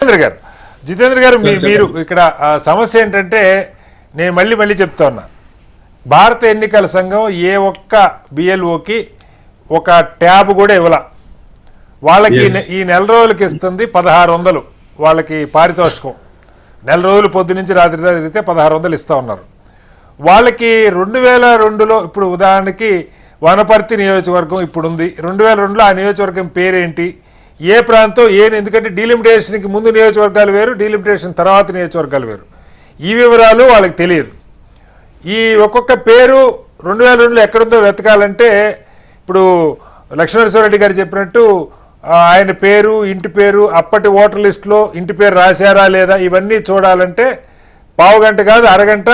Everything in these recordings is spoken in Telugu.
జితేంద్ర గారు మీరు ఇక్కడ సమస్య ఏంటంటే నేను మళ్ళీ చెప్తా ఉన్నా, భారత ఎన్నికల సంఘం ఏ ఒక్క బిఎల్ఓకి ఒక ట్యాబ్ కూడా ఇవ్వాల. వాళ్ళకి ఈ నెల రోజులకి ఇస్తుంది 1600 వాళ్ళకి పారితోషికం. నెల రోజులు పొద్దు నుంచి రాత్రి తిరిగితే 1600 ఇస్తూ ఉన్నారు. వాళ్ళకి 2002లో ఇప్పుడు ఉదాహరణకి వనపర్తి నియోజకవర్గం ఇప్పుడు ఉంది. 2002లో ఆ నియోజకవర్గం పేరేంటి, ఏ ప్రాంతం ఎందుకంటే డీలిమిటేషన్కి ముందు నియోజకవర్గాలు వేరు, డీలిమిటేషన్ తర్వాత నియోజకవర్గాలు వేరు. ఈ వివరాలు వాళ్ళకి తెలియదు. ఈ ఒక్కొక్క పేరు 2002లో ఎక్కడుందో వెతకాలంటే ఇప్పుడు లక్ష్మీనరసింహారెడ్డి గారు చెప్పినట్టు ఆయన పేరు, ఇంటి పేరు, అప్పటి ఓటర్ లిస్టులో ఇంటి పేరు రాశారా లేదా ఇవన్నీ చూడాలంటే పావుగంట కాదు అరగంట,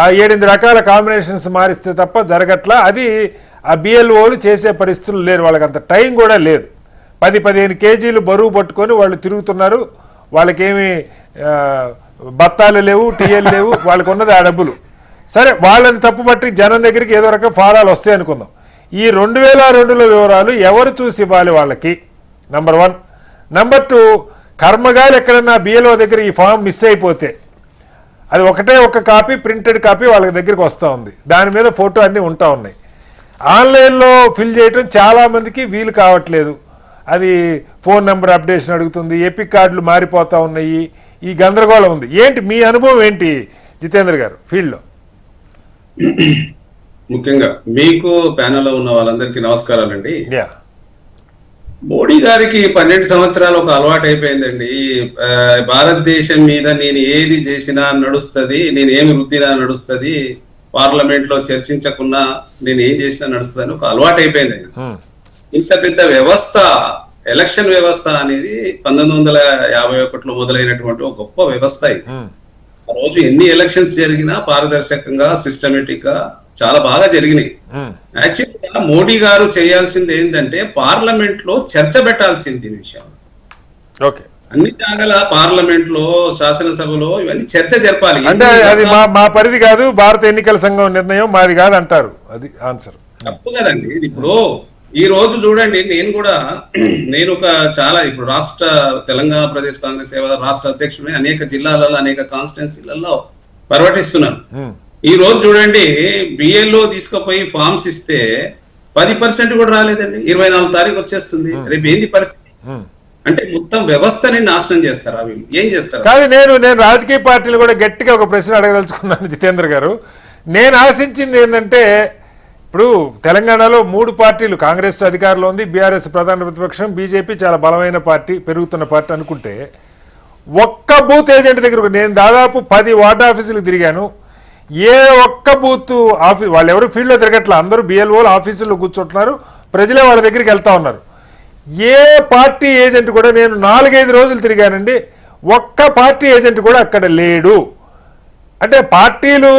7-8 రకాల కాంబినేషన్స్ మారిస్తే తప్ప జరగట్లా. అది ఆ బిఎల్ఓలు చేసే పరిస్థితులు లేరు, వాళ్ళకి అంత టైం కూడా లేదు. 10-15 కేజీలు బరువు పట్టుకొని వాళ్ళు తిరుగుతున్నారు. వాళ్ళకేమి బత్తాలు లేవు, టీఎల్ లేవు, వాళ్ళకు ఉన్నది ఆ డబ్బులు. సరే, వాళ్ళని తప్పుపట్టి జనం దగ్గరికి ఏదో రకం ఫారాలు వస్తాయి అనుకుందాం. ఈ 2002లో వివరాలు ఎవరు చూసి ఇవ్వాలి వాళ్ళకి? నంబర్ 1. నంబర్ 2, కర్మగాలు ఎక్కడన్నా బిఎల్ఓ దగ్గర ఈ ఫామ్ మిస్ అయిపోతే అది ఒక కాపీ, ప్రింటెడ్ కాపీ వాళ్ళ దగ్గరికి వస్తూ ఉంది. దాని మీద ఫోటో అన్నీ ఉంటా ఉన్నాయి. ఆన్లైన్లో ఫిల్ చేయటం చాలామందికి వీలు కావట్లేదు. అది ఫోన్ నెంబర్ అప్డేషన్ అడుగుతుంది, ఎపిక్ కార్డులు మారిపోతూ ఉన్నాయి, ఈ గందరగోళం ఉంది. ఏంటి మీ అనుభవం ఏంటి జితేంద్ర గారు ఫీల్డ్లో? ముఖ్యంగా మీకు ప్యానెల్లో ఉన్న వాళ్ళందరికీ నమస్కారాలండి. మోడీ గారికి 12 సంవత్సరాలు ఒక అలవాటు అయిపోయిందండి. భారతదేశం మీద నేను ఏది చేసినా నడుస్తుంది, నేను ఏమి రుద్దినా నడుస్తుంది, పార్లమెంట్ లో చర్చించకున్నా నేను ఏం చేసినా నడుస్తుంది అని ఒక అలవాటు అయిపోయింది. ఇంత పెద్ద వ్యవస్థ, ఎలక్షన్ వ్యవస్థ అనేది 1951లో మొదలైనటువంటి ఒక గొప్ప వ్యవస్థ ఇది. ఆ రోజు ఎన్ని ఎలక్షన్స్ జరిగినా పారదర్శకంగా, సిస్టమేటిక్ గా చాలా బాగా జరిగినాయి. యాక్చువల్గా మోడీ గారు చేయాల్సింది ఏంటంటే పార్లమెంట్ లో చర్చ పెట్టాల్సింది ఈ విషయం. అన్ని జాగాల పార్లమెంట్ లో, శాసనసభలో ఇవన్నీ చర్చ జరపాలి. అంటే అది మా పరిధి కాదు, భారత ఎన్నికల సంఘం నిర్ణయం, మాది కాదు అంటారు. అది ఆన్సర్ తప్పు కదండి. ఇప్పుడు ఈ రోజు చూడండి, నేను ఒక చాలా ఇప్పుడు తెలంగాణ ప్రదేశ్ కాంగ్రెస్ సేవ రాష్ట్ర అధ్యక్షుడిని, అనేక జిల్లాలలో, అనేక కాన్స్టిట్యున్సీలలో పర్యటిస్తున్నాను. ఈ రోజు చూడండి, బిఎల్ఓ తీసుకుపోయి ఫామ్స్ ఇస్తే 10% కూడా రాలేదండి. 24 తారీఖు వచ్చేస్తుంది. రేపు ఏంది పరిస్థితి? అంటే మొత్తం వ్యవస్థని నాశనం చేస్తారా వీళ్ళు? ఏం చేస్తారు? కాదు, నేను రాజకీయ పార్టీలు కూడా గట్టిగా ఒక ప్రశ్న అడగదలుచుకున్నాను జితేంద్ర గారు. నేను ఆశించింది ఏంటంటే, ఇప్పుడు తెలంగాణలో 3 పార్టీలు, కాంగ్రెస్ అధికారంలో ఉంది, బీఆర్ఎస్ ప్రధాన ప్రతిపక్షం, బీజేపీ చాలా బలమైన పార్టీ, పెరుగుతున్న పార్టీ అనుకుంటే, ఒక్క బూత్ ఏజెంట్ దగ్గర నేను దాదాపు 10 వార్డ్ ఆఫీసులకు తిరిగాను. ఏ ఒక్క బూత్ ఆఫీస్, వాళ్ళు ఎవరు ఫీల్డ్లో తిరగట్లా, అందరూ బిఎల్ఓలు ఆఫీసుల్లో కూర్చుంటున్నారు, ప్రజలే వాళ్ళ దగ్గరికి వెళ్తా ఉన్నారు. ఏ పార్టీ ఏజెంట్ కూడా, నేను 4-5 రోజులు తిరిగానండి, ఒక్క పార్టీ ఏజెంట్ కూడా అక్కడ లేడు. అంటే పార్టీలు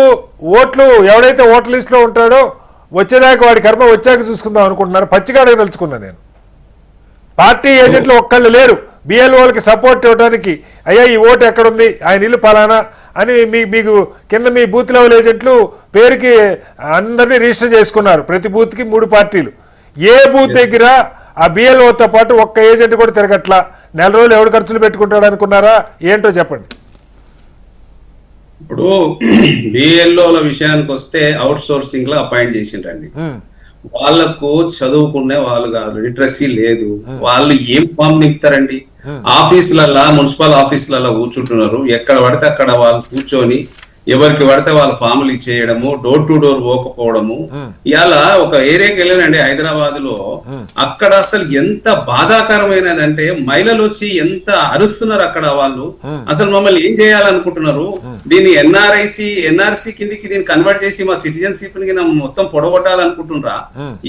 ఓట్లు, ఎవడైతే ఓటర్ లిస్టులో ఉంటాడో వచ్చేదాకా వాడి కర్మ వచ్చాక చూసుకుందాం అనుకుంటున్నారు. పచ్చిగాడగా తెలుసుకున్నా నేను. పార్టీ ఏజెంట్లు ఒక్కళ్ళు లేరు బిఎల్ఓలకి సపోర్ట్ ఇవ్వడానికి. అయ్యా ఈ ఓటు ఎక్కడుంది, ఆయన ఇల్లు పలానా అని మీకు కింద మీ బూత్ లెవెల్ ఏజెంట్లు పేరుకి అందరినీ రిజిస్టర్ చేసుకున్నారు. ప్రతి బూత్కి 3 పార్టీలు. ఏ బూత్ దగ్గర ఆ బిఎల్ఓతో పాటు ఒక్క ఏజెంట్ కూడా తిరగట్లా. నెల రోజులు ఎవడు ఖర్చులు పెట్టుకుంటాడు అనుకున్నారా? ఏంటో చెప్పండి. ఇప్పుడు బిఎల్ఓల విషయానికి వస్తే అవుట్ సోర్సింగ్ లో అపాయింట్ చేసిండ్రండి. వాళ్ళకు చదువుకునే వాళ్ళు కాదు, లిటరసీ లేదు. వాళ్ళు ఏం ఫామ్ నింపుతారండి? ఆఫీసులలో, మున్సిపల్ ఆఫీసులలో కూర్చుంటున్నారు. ఎక్కడ పడితే అక్కడ వాళ్ళు కూర్చొని ఎవరికి పడితే వాళ్ళ ఫాములు ఇచ్చేయడము, డోర్ టు డోర్ పోకపోవడము. ఇవాళ ఒక ఏరియాకి వెళ్ళానండి హైదరాబాద్ లో, అక్కడ అసలు ఎంత బాధాకరమైనదంటే మహిళలు వచ్చి ఎంత అరుస్తున్నారు అక్కడ. వాళ్ళు అసలు మమ్మల్ని ఏం చేయాలనుకుంటున్నారు? దీన్ని ఎన్ఆర్సీ కిందికి దీన్ని కన్వర్ట్ చేసి మా సిటిజన్షిప్ ని మొత్తం పొడగొట్టాలనుకుంటున్నారా?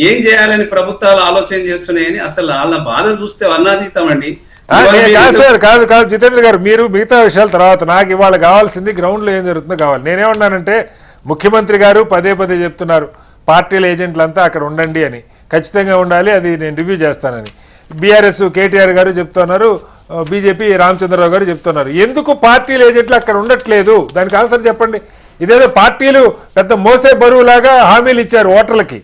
ఏం చేయాలని ప్రభుత్వాలు ఆలోచన చేస్తున్నాయని అసలు వాళ్ళ బాధ చూస్తే వర్ణాతీతం అండి. కాదు జితేంద్ర గారు, మీరు మిగతా విషయాల తర్వాత నాకు ఇవాళ కావాల్సింది గ్రౌండ్లో ఏం జరుగుతుందో కావాలి. నేనేమన్నానంటే, ముఖ్యమంత్రి గారు పదే చెప్తున్నారు పార్టీల ఏజెంట్లంతా అక్కడ ఉండండి అని. ఖచ్చితంగా ఉండాలి, అది నేను రివ్యూ చేస్తానని. బీఆర్ఎస్ కేటీఆర్ గారు చెప్తున్నారు, బీజేపీ రామచంద్రరావు గారు చెప్తున్నారు. ఎందుకు పార్టీల ఏజెంట్లు అక్కడ ఉండట్లేదు? దానికి ఆన్సర్ చెప్పండి. ఇదేదో పార్టీలు పెద్ద మోసే బరువులాగా హామీలు ఇచ్చారు ఓటర్లకి.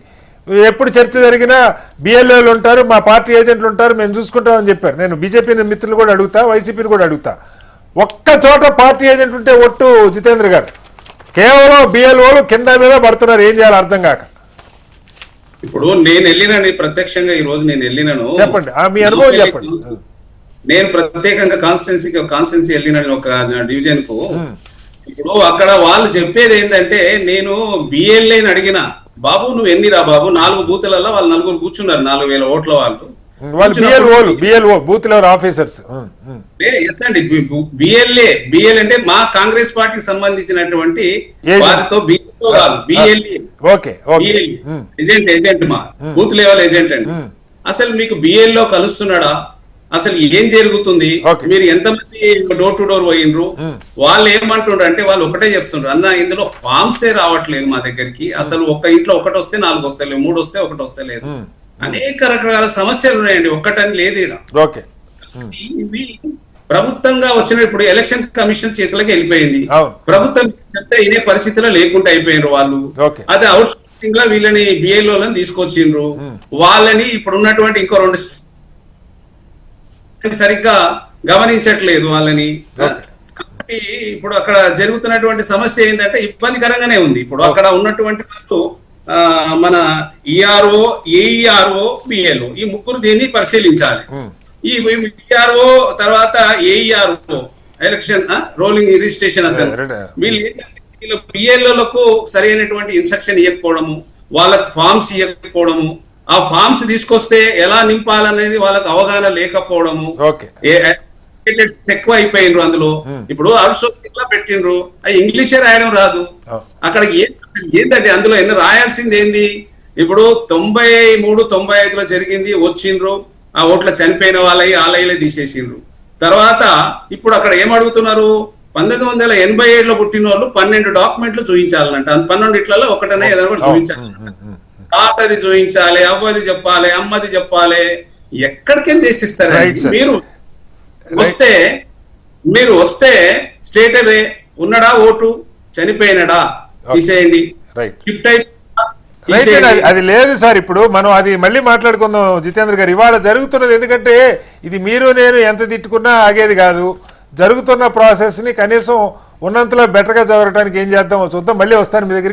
ఎప్పుడు చర్చ జరిగినా బిఎల్ఓలు ఉంటారు, మా పార్టీ ఏజెంట్లు ఉంటారు, మేము చూసుకుంటామని చెప్పారు. నేను బీజేపీ మిత్రులు కూడా అడుగుతా, వైసీపీని కూడా అడుగుతా, ఒక్క చోట పార్టీ ఏజెంట్ ఉంటే ఒట్టు జితేంద్ర గారు. కేవలం బిఎల్ఓలు కింద మీద పడుతున్నారు, ఏం చేయాలో అర్థం కాక. ఇప్పుడు నేను వెళ్ళినాను ప్రత్యక్షంగా, ఈ రోజు నేను వెళ్ళినాను. చెప్పండి, మీ అనుభవం చెప్పండి. నేను ప్రత్యేకంగా కాన్స్టెన్సీ వెళ్ళినాను ఒక డివిజన్ కు. ఇప్పుడు అక్కడ వాళ్ళు చెప్పేది ఏంటంటే, నేను బిఎల్ఏని అడిగిన, బాబు నువ్వు ఎన్నిరా బాబు, 4 బూతులలో వాళ్ళు 4 కూర్చున్నారు, 4000 ఓట్ల వాళ్ళు BLO booth level officers. Yes అండి, బిఎల్ అంటే మా కాంగ్రెస్ పార్టీకి సంబంధించినటువంటి వారితో బిఎల్ఓ కాదు, బిఎల్ఏ ఏజెంట్, మా బూత్ లెవెల్ ఏజెంట్ అండి. అసలు మీకు బిఎల్ఓ కలుస్తున్నాడా, అసలు ఏం జరుగుతుంది, మీరు ఎంతమంది డోర్ టు డోర్ పోయినరు, వాళ్ళు ఏమంటుండ్రు అంటే వాళ్ళు ఒకటే చెప్తుండ్రు, అన్న ఇందులో ఫామ్సే రావట్లేదు మా దగ్గరికి, అసలు ఒక్క ఇంట్లో 1 వస్తే 4 వస్తలేదు, 3 వస్తే 1 వస్తలేదు, అనేక రకాల సమస్యలు ఉన్నాయండి, ఒక్కటని లేదు ఇక్కడ. ఇవి ప్రభుత్వంగా వచ్చిన ఇప్పుడు ఎలక్షన్ కమిషన్ చేతులకు వెళ్ళిపోయింది, ప్రభుత్వం చెప్తే ఇదే పరిస్థితిలో లేకుండా అయిపోయినారు వాళ్ళు. అదే అవుట్ సోర్సింగ్ లో వీళ్ళని బిఎల్ఓలను తీసుకొచ్చిండ్రు, వాళ్ళని ఇప్పుడు ఉన్నటువంటి ఇంకో 2 సరిగ్గా గమనించట్లేదు వాళ్ళని. కాబట్టి ఇప్పుడు అక్కడ జరుగుతున్నటువంటి సమస్య ఏంటంటే ఇబ్బందికరంగానే ఉంది. ఇప్పుడు అక్కడ ఉన్నటువంటి వాళ్ళు మన ఈఆర్ఓ, ఏఈఆర్ఓ, బిఎల్ఓ ఈ 3 దీన్ని పరిశీలించాలి. ఈ ఈఆర్ఓ తర్వాత ఏఈఆర్ఓ ఎలక్షన్ రోలింగ్ రిజిస్ట్రేషన్ అంతా వీళ్ళు ఏంటంటే వీళ్ళు బిఎల్ఓలకు సరైనటువంటి ఇన్స్ట్రక్షన్ ఇవ్వకపోవడము, వాళ్ళకి ఫామ్స్ ఇవ్వకపోవడము, ఆ ఫామ్స్ తీసుకొస్తే ఎలా నింపాలనేది వాళ్ళకి అవగాహన లేకపోవడము, ఎక్కువ అయిపోయినరు అందులో. ఇప్పుడు అవుట్సోర్సింగ్ లో పెట్టినరు, అది ఇంగ్లీషే రాయడం రాదు, అక్కడ ఏంటంటే అందులో ఎన్ని రాయాల్సింది ఏంది. ఇప్పుడు 93, 95లో జరిగింది, వచ్చిండ్రు, ఆ ఓట్ల చనిపోయిన వాళ్ళే తీసేసిండ్రు. తర్వాత ఇప్పుడు అక్కడ ఏమడుగుతున్నారు, 1987లో పుట్టిన వాళ్ళు 12 డాక్యుమెంట్లు చూపించాలంట, 12 ఇట్లలో ఒకటనే ఏదైనా కూడా చూపించాలి, తాతది చూపించాలి, అవ్వది చెప్పాలి, అమ్మది చెప్పాలి, ఎక్కడికేం చేసిస్తారు. మీరు వస్తే స్టేట్ అవే ఉన్నాడా, ఓటు చనిపోయినాడా తీసేయండి, షిఫ్ట్ అది లేదు సార్. ఇప్పుడు మనం అది మళ్ళీ మాట్లాడుకుందాం జితేంద్ర గారు. ఇవాళ జరుగుతున్నది, ఎందుకంటే ఇది మీరు నేను ఎంత తిట్టుకున్నా ఆగేది కాదు, జరుగుతున్న ప్రాసెస్ ని కనీసం ఉన్నంతలో బెటర్ గా జరగడానికి ఏం చేద్దామో చూద్దాం. మళ్ళీ వస్తాను మీ దగ్గర.